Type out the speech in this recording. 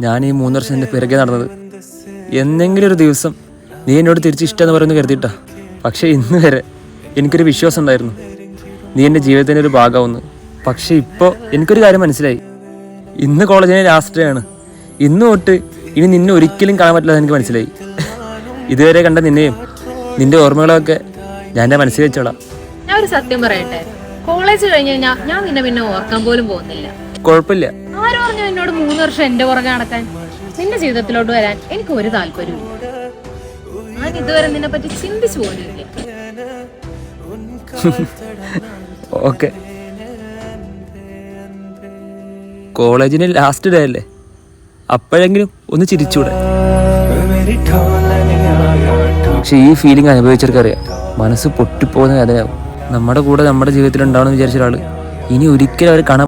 ഞാൻ ഈ 3 വർഷം എൻ്റെ പിറകെ നടന്നത്. എന്തെങ്കിലും ഒരു ദിവസം നീ എന്നോട് തിരിച്ച് ഇഷ്ടമെന്ന് പറയുന്നത് കരുതിയിട്ടാ. പക്ഷേ ഇന്ന് വരെ എനിക്കൊരു വിശ്വാസം ഉണ്ടായിരുന്നു നീ എൻ്റെ ജീവിതത്തിൻ്റെ ഒരു ഭാഗമാവുന്നു. പക്ഷെ ഇപ്പോൾ എനിക്കൊരു കാര്യം മനസ്സിലായി. ഇന്ന് കോളേജിലെ ലാസ്റ്റ് ഡേ ആണ്. ഇന്ന് തൊട്ട് ഇനി നിന്നെ ഒരിക്കലും കാണാൻ പറ്റില്ല എന്ന് എനിക്ക് മനസ്സിലായി. ഇതുവരെ കണ്ട നിന്നെയും നിന്റെ ഓർമ്മകളൊക്കെ ഞാൻ എൻ്റെ മനസ്സിൽ വെച്ചോളാം. ഞാൻ ഒരു സത്യം പറയട്ടെ, കോളേജ് കഴിഞ്ഞ് കഴിഞ്ഞാൽ ഞാൻ നിന്നെ പിന്നെ ഓർക്കാൻ പോലും പോകുന്നില്ല. കുഴപ്പമില്ല. ആര് പറഞ്ഞു എന്നോട് 3 വർഷം എന്റെ പുറകെ നടക്കാൻ? നിന്റെ ജീവിതത്തിലോട്ട് വരാൻ എനിക്ക് ഒരു താല്പര്യമില്ല. ഞാൻ ഇതുവരെ നിന്നെ പറ്റി ചിന്തിച്ചു പോലുമില്ല. ഓക്കെ, കോളേജിന് ലാസ്റ്റ് ഡേ അല്ലേ, അപ്പോഴെങ്കിലും ഒന്ന് ചിരിച്ചൂടെ? പക്ഷെ ഈ ഫീലിംഗ് അനുഭവിച്ചവർക്കറിയാം മനസ്സ് പൊട്ടിപ്പോകുന്ന വേദനയാവും. നമ്മുടെ കൂടെ നമ്മുടെ ജീവിതത്തിൽ ഉണ്ടാവണമെന്ന് വിചാരിച്ച ഒരാൾ ഇനി ഒരിക്കലും അവർ കാണാൻ